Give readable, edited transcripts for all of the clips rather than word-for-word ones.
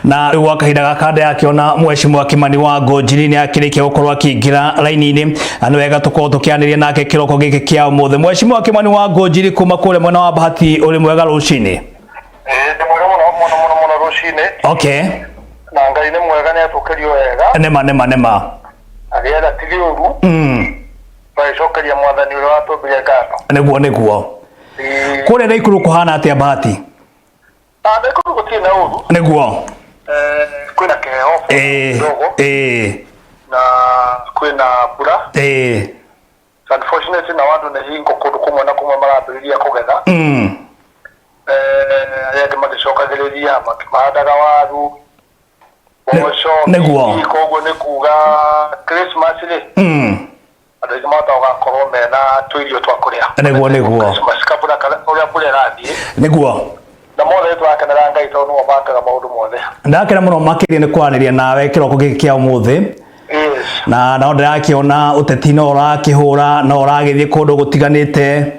na riu wakahinda gakanda yakiona Mheshimiwa Kimani wa Ngunjiri ni akirikia gukorwo akingira laini-ini ani wega tukorwo tukianiria nake kiroko giki kia umuthe. Mheshimiwa Kimani wa Ngunjiri kuma kule mwena wa Bahati uri mwega rucini? Ni mwega muno rucini. Okay. Na Ngai ni mwega ni atukirio wega. Nema. Agera tigioru. Bacokeria mwathani uri watumbire ngatho. Niguo. Kule Naikuru kuhana atia Bahati? Naikuru gutina uru. Niguo. Kwina keho. Na kwina mbura. Unfortunately na wandu ni hingo kundu kumwe na kumwe marambiriria kugetha. Ayandi magicokagiriria mahandaga waru. Niguo. Koguo ni kuga Christmas ri. Andũ mataga korwo mena twirio twa kuria. Niguo. Christmas kapura uria mbura irathie. Niguo. Na mothe twakenera Ngai tondu no bakaga maundu mothe. Ndakena muno makiria ni kwaniria nawe kiroko giki kia umuthi. Yes. Na no ndirakiona uteti no urakihura no uragithie kundu gutiganite.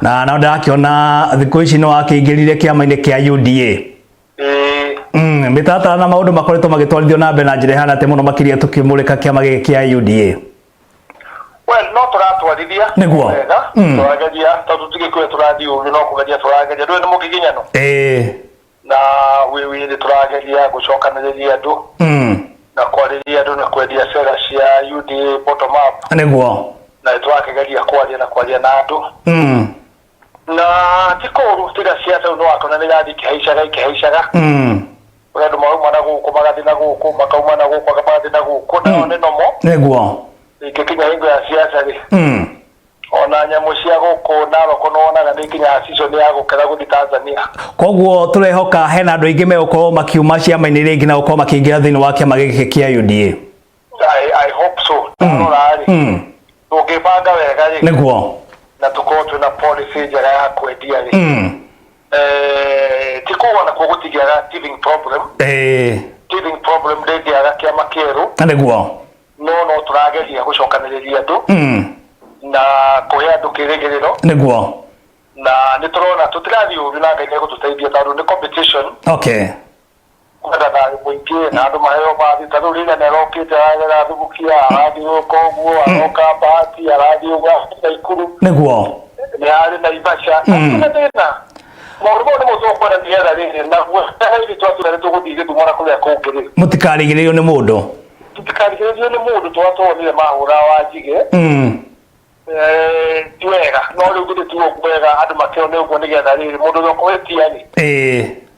Na no ndirakiona thiku ici no akingirire kiama-ini kia UDA. Mitata na maundu makoretwo magitwarithio na mbere na njira hana te muno makiria tukimurika kiama giki kia UDA. Well, no turatwarithia. Niguo. Turageria tondu tigikwe turathii uri no kugeria turageria ndu ni mukiginyano. Na we ni turageria gucokaniriria andu. Na kwariria andu na kwendia sera cia UDA bottom up. Niguo. Na turageria kwaria na andu. Na tikuru tiga siasa no akona ni gathi kihaishaga. Andu mauma na guku magathi na guku makauma na guku magathi na guku na one nomo. Niguo. Ikikinya hingo ya siasa ri. Ona nyamu cia guku na roko nona na ndikinya season ya gukera guthi Tanzania. Koguo turehoka hena andu aingi megukorwo makiuma ciama-ini ringi na gukorwo makiingira thiini wa kiama giki kia UDA. I hope so. Nurari. Tugibanga wega ri. Niguo. Na tukorwo twina policy njega ya kwendia ri. Tikuona kugutigira teething problem. Teething problem ndigiaga kiama kieru. Niguo. No turageria gucokaniriria andu. Na kuhe andu kirigiriro. Niguo. Na niturona tutirathi uru na Ngai ni gututeithia tondu ni competition. Okay. Kwenda na muingi na andu maheo bathi tondu rina nerokite agera thubukia arathi koguo aroka Bahati arathi uga Naikuru. Niguo. Ni ari na Ibasha. Tena maundu ni muzokwenda nigetha riri na hivi twatuna nituguthithie tumora kuria kungiri. Mutikarigirio ni mundu. Tutikarigirio ni mundu twatwonire mahura wa njige. Twega no riu guthi tuo kwega andu makione uguo nigetha riri mundu nokwetia ni.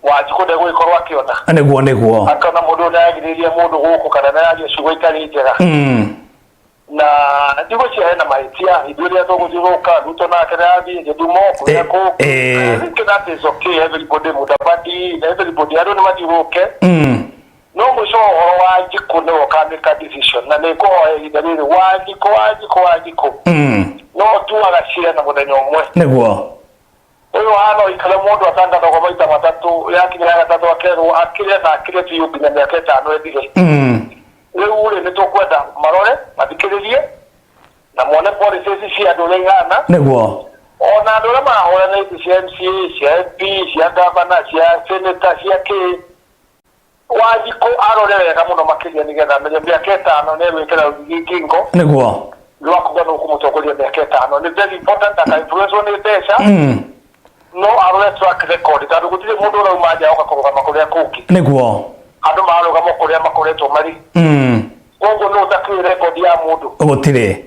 Wajiko ndego ikorwo akiona. Niguo. Akana mundu ndagiriria mundu guku kana nayo ciugo itari njega. Na ndigo cia hena mahitia ithuria tuguthiruka ruto nake nathi ndumo kuria ku. That is okay, everybody mudabadi everybody ado ni mathiruke. No mwisho horo wajiko ne wakamika decision na neko idalili wajiko. No tu agashira na muthenya umwe. Niguo. Uyu hano ikale mundu atanga kwa maita matatu yakinya gatatu akeru akire tu yubi na miaka 5 ethire. Riu uri nitukwenda marore mathikiririe na muone policies cia andu ngana. Niguo. Ona andu ma hora na cia MCA cia MP cia governor cia senator cia K wajiko arore wega muno makiria nigetha menye miaka 5 ne wikira gikingo. Niguo. Lwakugana ukumutokoria miaka 5 ni very important that influence on pesa. No arore track record tondu gutire mundu uraumaja ugakorogama kuria kungi. Niguo. Andu marugama kuria makoretwo mari. Koguo no utakire record ya mundu. Gutire.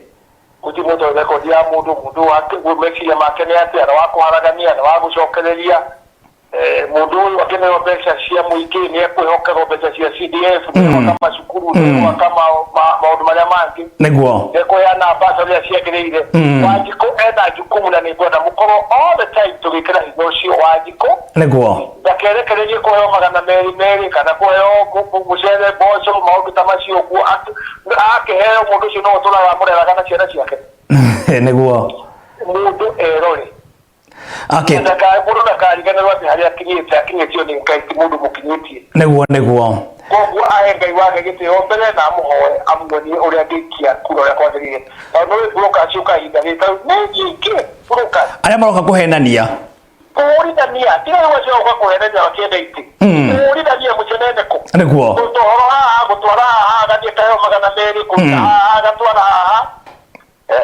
Gutire mundu record ya mundu wake gumeciria make ni ati ara wakuharagania na wagucokereria. Mundu uyu akenero mbeca cia muingi ni ekwihokerwo mbeca cia CDF kama cukuru kama maundu maria mangi. Niguo. Ekoyana basari aciagiriire. Wajiko enda jukumu na nigwenda mukorwo all the time tugikira higo cio wajiko. Niguo. Ndakerekererie kuheo magana meri kana kuheo mucere boco maundu ta macio guo akiheo mundu ucio no turaga mureraga na ciana ciake. Niguo. Mundu erore. Okay. Ndaka mundu ndakariganirwo ati haria akinyitio ni Ngai ti mundu mukinyitie. Niguo. Koguo ahe Ngai wake gitio mbere na muhoe amwoni uria ngikia kuro ya kwagirire. Tondu we buroka ciuka ihinda rita ni nyingi buroka. Aria maroka kuhenania. kuuritania tiga wacio kwa kuherenya wakienda iti kuuritania mucenene ku niguo gutwara gathie tayo magana meri gatwara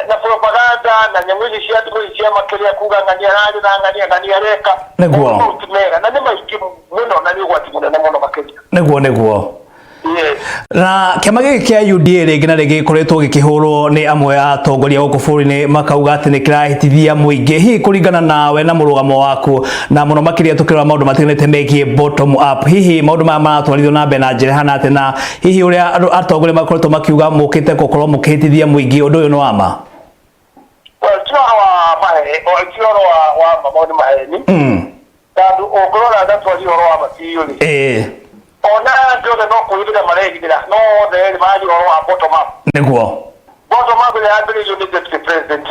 na propaganda na nyamwezi cia thikũ cia makĩria kuga ng'ania rari na ng'ania reka niguo timera na nĩ maingĩ mũno na nĩ ũgwati mũnene mũno makĩria niguo na kiama gĩkĩ kĩa UDA rĩngĩ na rĩngĩ gĩkoretwo gĩkĩhũrwo nĩ amwe a atongoria gũkũ bũrũri-inĩ makauga atĩ nĩ kĩrahĩtithia mũingĩ hihi kũringana nawe na mũrũgamo waku na mũno makĩria tũkĩrora maũndũ matiganĩte megiĩ bottom up hihi maũndũ maya maratwarithio na mbere na njĩra hana atĩ na hihi ũrĩa atongoria makoretwo makiuga mũkĩte gũkorwo mũkĩhĩtithia mũingĩ ũndũ ũyũ nĩ wa ma? Tioro wa maũndũ maheni tondũ ũngĩrora ndatwaria ũhoro wa matiũrĩ ona ndothe no kuhithira marehithira no the mali oro wa bottom up niguo bottom up ya ambirizo ni deputy president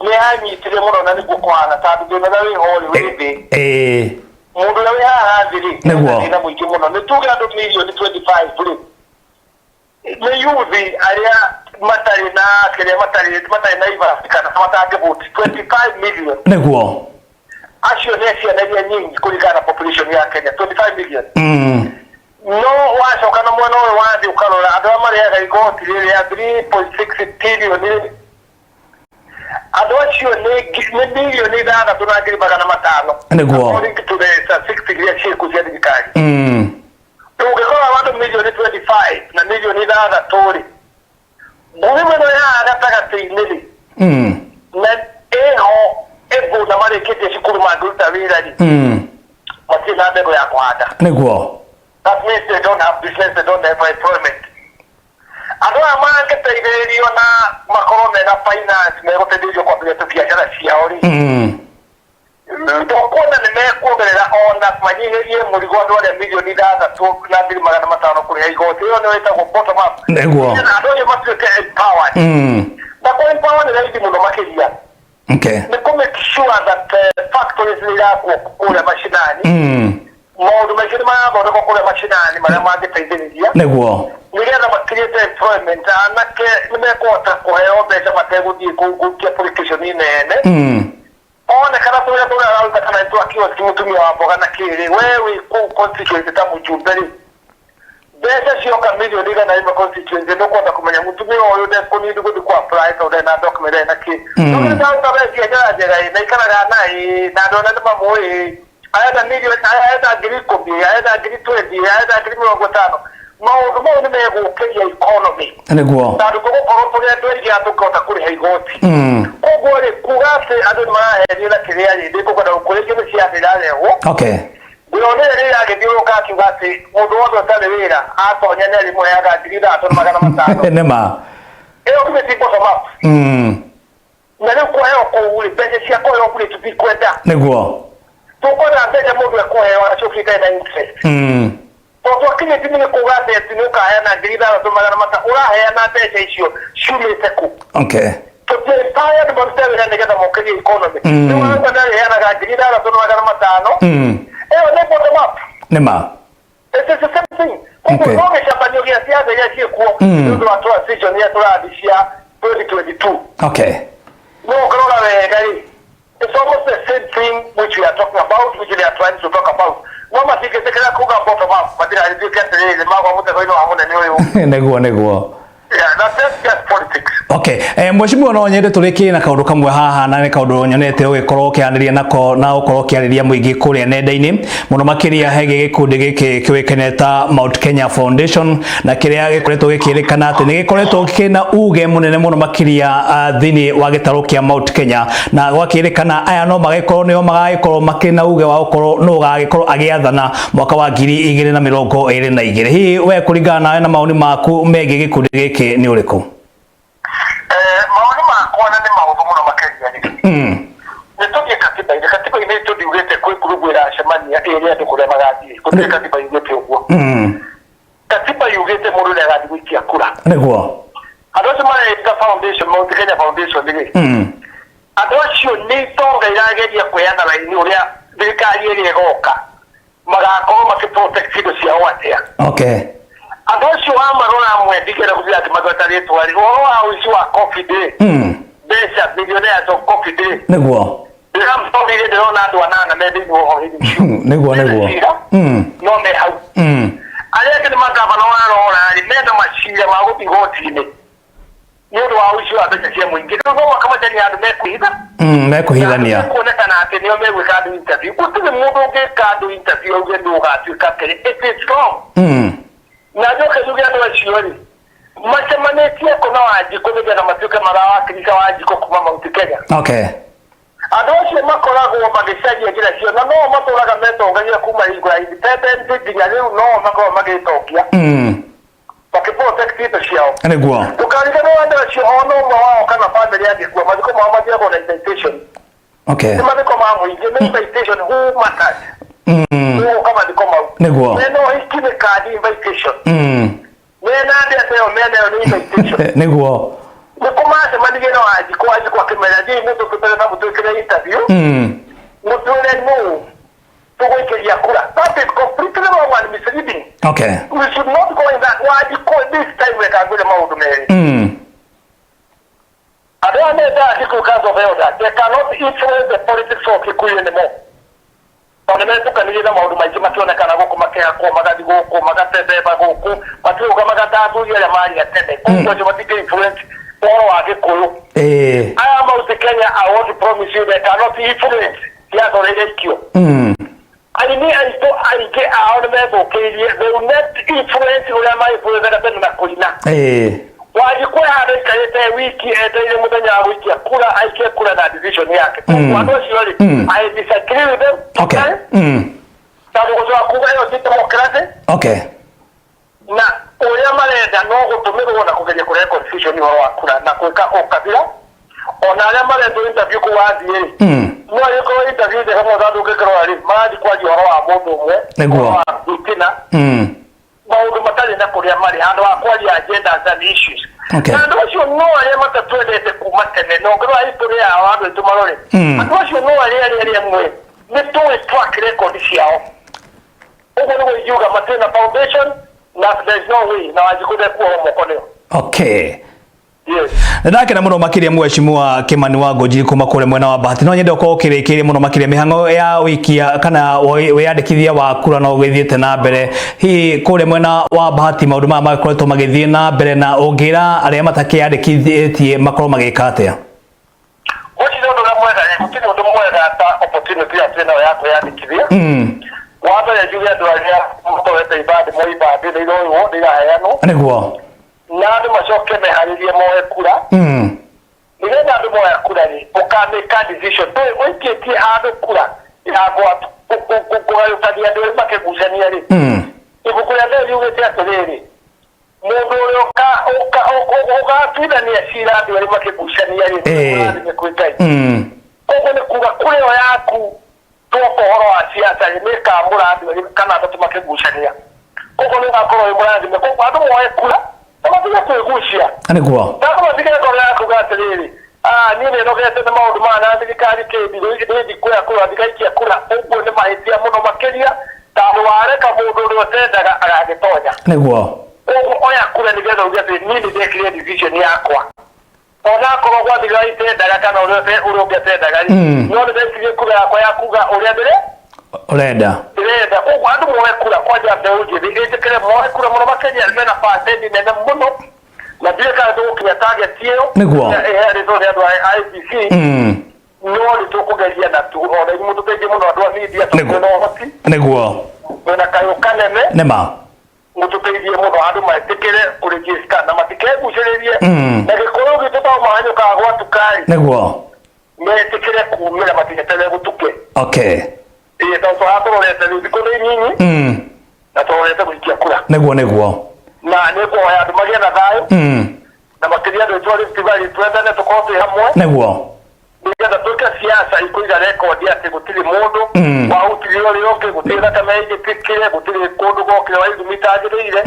ni anyitire muno na niguo kwana tondu ndina wi holi withi mundu na wi haha thiri na muingi muno ni tuge andu milioni 25 buri ni yuthi aria matari na kire matari na iva kana matange vote 25 million niguo acio nĩ ciana nyingi kũringana na population ya Kenya 25 million no wacoka na mwena ũyũ wa thĩ ũkarora andũ arĩa marĩaga igoti rĩrĩ ya 3.6 billion andũ acio nĩ bilioni 6 na ngiri magana matano nĩguo according to the statistics iria ciĩkuo cia thirikari ũngĩkorora andũ milioni 25 na milioni 6 rĩ mbũri mwena ya gatagatĩ-inĩ rĩ na ĩho ebu na marĩkĩtie cukuru mangĩruta wĩra rĩ matirĩ na mbegũ ya kũhanda nĩguo that means they don't have business, they don't have employment. Andũ aya mangĩteithĩrĩrio na makorwo mena finance megũteithĩrĩrio kwambĩrĩria biacara ciao rĩ tũkuona nĩ mekuongerera ona manyihĩrie mũrigo andũ arĩa milioni 6 na ngiri magana matano kũrĩha igoti ĩyo nĩyo ĩtagwo bottom up nĩguo andũ acio matuĩke empowered na kũ empower nĩ raithi mũno makĩria nĩ kũ make sure that factories nĩ irakwo kũrĩa mashinani maũndũ maingĩ nĩ marathondekwo kũrĩa mashinani marĩa mangĩteithĩrĩria nĩguo nĩgetha makirĩte employment anake nĩ mekũhota kũheo mbeca mategũthiĩ kũngukia application nene one kana tũrĩa tũraruta kana nĩtwakiwa ti mũtumia wa mboga na kĩrĩ we wĩ kũu constituency ta mũjumbe rĩ mbeca cioka milioni 100 constituency nĩũkwenda kũmenya mũtumia ũyũ ndekũnindi gũthiĩ kũ apply tondũ ena document ena kĩ nĩũrĩtaruta mbeca njega na ikaraga na andũ ona nĩmamũĩ aenda milioni aenda ngiri 10 aenda ngiri 20 aenda ngiri 50 maũndũ mau nĩ megũkĩria economy nĩguo tondũ gũgũkorwo tũrĩ andũ aingĩ atũkĩhota kũrĩha igoti koguo rĩ kuga atĩ andũ nĩ marahenio na kĩrĩa rĩ ndĩkũkwenda gũkũrĩngĩ nĩ ciathĩ irarehwo ndĩronire rĩrĩa agĩthiũrũka akiuga atĩ mũndũ wothe ũtarĩ wĩra atonya nĩ arimũheaga ngiri 3,500 nĩma ĩyo nĩ ti bottom up na rĩu kũheo kũu rĩ mbeca cia kũheo kũrĩ tũtikwenda nĩguo tũkwenda mbeca mũndũ ekũheo acũkĩte na interest tondũ akinyĩti nĩ kuga atĩ nĩ ũkaheana ngiri 3,500 ũraheana mbeca icio ciumĩte kũ tũtiempowered marute wĩra nĩgetha mokĩrie economy rĩu wanga ndarĩheanaga ngiri 3,500 ĩyo nĩ bottom up nĩma it's the same thing koguo no gĩcabanio gĩa ciathĩ iria ciĩkuo nĩ ũndũ wa transition iria tũrathiĩ cia 2022 no ũkarora wega rĩ it's almost the same thing which we are talking about, which we are trying to talk about. No matingetekera kuga bottom up, matira ithike atiriri magwa mutego-ini wa munene uyu. Nĩguo. Yeah, that's just politics. Mheshimiwa no nyende tũrĩkie na kaũndũ kamwe haha na nĩ kaũndũ nyonete ũgĩkorwo ũkĩarĩria nako na ũkorwo ũkĩarĩria mũingĩ kũrĩa nenda-inĩ mũno makĩria hege gĩkundi gĩkĩ kĩũĩkaine ta Mount Kenya Foundation na kĩrĩa gĩkoretwo gĩkĩrĩkana atĩ nĩ gĩkoretwo kĩna uge mũnene mũno makĩria thĩinĩ wa gĩtarũ kĩa Mount Kenya na gwakĩrĩkana aya no magĩkorwo nĩo magagĩkorwo makĩna uge wa gũkorwo no gagĩkorwo agĩathana mwaka wa 2022 hihi we kũringana nawe na maoni maku megiĩ gĩkundi gĩkĩ nĩ ũrĩkũ? Maoni makwa na nĩ maũndũ mũno makĩria nĩ tũthiĩ katiba-inĩ tũthiugĩte kwĩ ngurubu ĩracemania ĩrĩa andũ kũrĩa magathiĩ gũtirĩ katiba yugĩte ũguo katiba yugĩte mũndũ ũrĩa agathiĩ gũikia kura nĩguo andũ acio mareta foundation Mount Kenya Foundation rĩ andũ acio nĩ itonga irageria kwĩyana raini ũrĩa thirikari ĩrĩa ĩgoka magakorwo makĩprotect indo ciao atĩa andũ acio amarora mwendigĩra gũthira atĩ magweta rĩtwa rĩ ũhoro wa ũici wa coffee day mbeca millionaires of coffee day nĩguo ndamtobire ndona andu anana mende wohoriri niguo no me hau aria kene magavana warora ari menda machira maguthi gotine ni undu wa ucio wa mbeca cia muingi no makamajania andu mekuhithania kuonekana ati nio megwika andu interview gutire mundu ungika andu interview uge ndugatuika kere it is wrong na njoke yuge andu acio ri macemanĩtie kũ na Wanjikũ nĩgetha matuĩke marawakilika Wanjikũ kuma Mount Kenya. Okay. Andũ acio makoragwo magĩcaria njĩra cio na no matũraga metongagia kuma hingo ya independence nginya rĩu no makoragwo magĩtongia. Makĩprotect indo ciao. Nĩguo. Ndũkarigane andũ acio o no ũmwe wao kana famĩlĩ angĩkua mathiko mao mathiagwo na invitation. Okay. Nĩ mathiko ma mũingĩ nĩ invitation who matters. Nĩguo mathiko mau. Nĩguo. No hiki nĩ card invitation. Mena ndio mena ni invitation. Niguo. Nikomase manigeno Wanjikũ akimenya je mutu tutana mutukire interview. Mutule no. Tugoikeria kura. That is completely wrong and misleading. Okay. We should not go in that Wanjikũ this time we can go the maundu meri. I don't know that because of that. They cannot influence the politics of Kikuyu anymore. Tukanĩrĩra maũndũ maingĩ makĩonekana gũkũ makĩhakwo magathi gũkũ magatembeba gũkũ matiuga magatambũria arĩa marĩ atende koguo matingĩ influence ũhoro wa Gĩkũyũ. Aya Mount Kenya I want to promise you they cannot influence ciaca ũrĩa iraikio. Aini aitũ aingĩ ao nĩmethũkĩirie they will not influence ũrĩa maĩbũrũraga tene na kũina. Wanjikũ handũ aikarĩte wiki etereire mũthenya wa gũikia kura aikie kura na decision yake. Koguo andũ acio rĩ I disagree with them. Okay. Tandũ gũcoka kuga ĩyo ti democracy. Okay. Na ũrĩa marenda no gũtũmĩrwo na kũgeria kũrehe confusion ũhoro wa kura na gwĩka ũkabira ona arĩa marendwo interview kũu wathiĩ no agĩkorwo interview njega mũndũ ndũngĩkorwo rĩ marathiĩ kwaria ũhoro wa mũndũ ũmwe nĩguo gũtina maũndũ matarĩ na kũrĩa marĩ handũ wa kwaria agendas and issues. Na andũ acio no arĩa matatwendete kuma tene no ngorwo history yao andũ aitũ marore andũ acio no arĩa amwe nĩ tũĩ track record ciao ũguo nĩguo ingiuga matirĩ na foundation na there is no way na Wanjikũ ndekuohwo moko nĩo. Okay. Yes. Ndakena muno makiria Mheshimiwa Kimani wa Ngunjiri kuma kule mwena wa Bahati no nyende ukorwo ukirikiria muno makiria mihango ya wikia kana wiyandikithia wa kura no githiete na mbere hi kule mwena wa Bahati maundu ma makoretwo magithie na mbere na ungira aria matakiyandikithie makorwo magika atia. Ochi ndo ndo mwega ni kutini ndo mwega ta opportunity ya tena ya kuyandikithia. Watu ya julia ndo alia mtu wete ibadi mo ibadi ndio yo ndio hayano. Niguo. Na andũ macoke meharĩrie moe kura nĩgetha andũ moya kura rĩ ũkamĩka decision ũikĩtie andũ kura ya kũgayũkania andũ erĩ makĩgucania rĩ ibuku rĩa mbere riugĩte atĩrĩrĩ mũndũ ũrĩa ũgatuithania cira andũ erĩ makĩgucania rĩ nĩ kwĩ Ngai koguo nĩ kuga kura ĩyo yaku twoka ũhoro wa ciaca rĩ nĩĩkamũra andũ erĩ kana atatũ makĩgucania koguo nĩũgakorwo wĩ mũrathime koguo andũ moe kura Amatika kuigushia. Niguo. Tako matika kwa kugatiriri. Nini nogete na maundu mana thirikari kĩndi kuya kura thikaikia kura ũguo nĩ mahĩtia mũno makĩria tondũ wareka mũndũ ũrĩa ũtendaga agagĩtonya. Niguo. Ũguo oya kura nĩgetha uge atĩ niĩ nĩndekire decision yakwa. Ona korwo gwa thigari itendaga kana ũrĩa ũngĩtendaga no nĩndekire kura yakwa ya kuga ũrĩa ndĩrĩ urenda ũguo andũ moe kura kwanja mbeũ njĩthĩ ĩtĩkĩre moe kura mũno makĩria mena percentage nene mũno na thirikari ndũgũkinya target ĩyo nĩguo ĩheanĩtwo nĩ andũ a IEBC no nĩtũkũgeria na ona inyuĩ mũtũteithie mũno andũ a media tũkĩrĩ na ũhoti nĩguo twĩna kayũ kanene nĩma mũtũteithie mũno andũ metĩkĩre kũregister na matikegucĩrĩrie na Gĩkũyũ gitũ to mahanyũkaga gwa tukari nĩguo metĩkĩre kumĩra matigetere gũtuke. Okay. Ndio atũrorete thikũ nĩ nyinyi na tũrorete gũikia kura nĩguo na nĩguo ya andũ magĩe na thayũ na makĩria andũ aitũ Rift Valley twendane tũkorwo twĩ hamwe nĩguo nĩgetha twĩke ciaca ikũiga rekondi atĩ gũtirĩ mũndũ wahutirie ũrĩa ũngĩ gũtirĩ thakame ĩngĩtĩkire gũtirĩ kũndũ gokire wa ithumi itagĩrĩire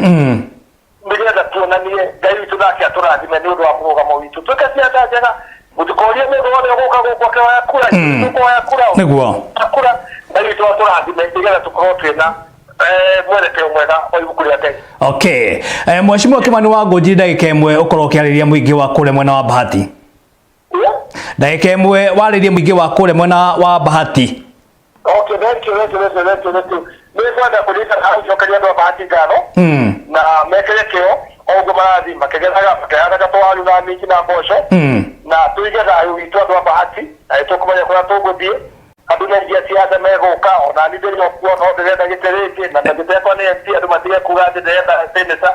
nĩgetha tuonanie Ngai witũ nake atũrathime nĩ ũndũ wa mũrũgamo witũ twĩke ciaca njega gũtikorie mũndũ wothe ũgũka gũkũ akĩoya kura ũkoya kura nĩguo kura Ngai witũ atũrathime nĩgetha tũkorwo twĩna mwelekeo mwega wa ibuku rĩa Ngai. Okay. Mheshimiwa Kimani wa Ngunjiri ndagĩka ĩmwe ũkorwo ũkĩarĩria mũingĩ wa kũrĩa mwena wa Bahati. ndagika imwe waririe muingi wa kure mwena wa Bahati. Okay, thank you. Mimi kwenda kulita hajokaria ndo Bahati ngano na mekere kio ogo marathi makegeraga gatwaru na mingi na mboco na tuigera ayu itwa ndo Bahati na itukumanya kwa tuguthie andu na ndia ciathe meguka ona ni ndio kuona no ndirenda gitereke na ndagitekwa ni MP andu matige kuga ati ndirenda senator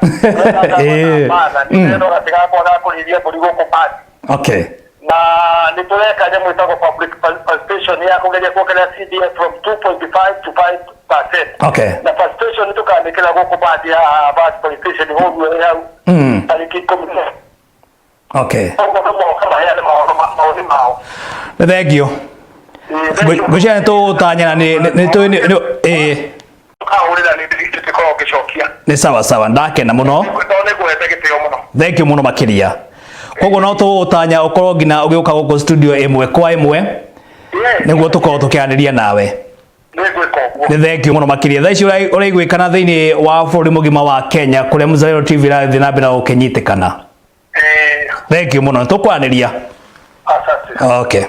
mana ni ndio gatiga kwa kuliria buri guku Bahati. Okay. Na nitoleka jamu itako public participation ya kugeria kuokelea CDF from 2.5 to 5%. Okay. Na participation nitukaandikira guku Bahati ya Bahati participation huyu ya tariki 10. Okay. Kama yale maoni mao. Thank you. Gusha to tanya ni to ni sawa ndakena muno. Thank you muno makiria. Koguo no tutanya ukorwo ngina ugiuka guku studio imwe kwa imwe niguo tukorwo tukianiria nawe. Ni thank you muno makiria. Thaici uraigwikana thiini wa bũrũri mugima wa Kenya kuria Mzalendo TV rathi na mbere ukinyitikana. Thank you muno tukwaniria. Asante. Okay.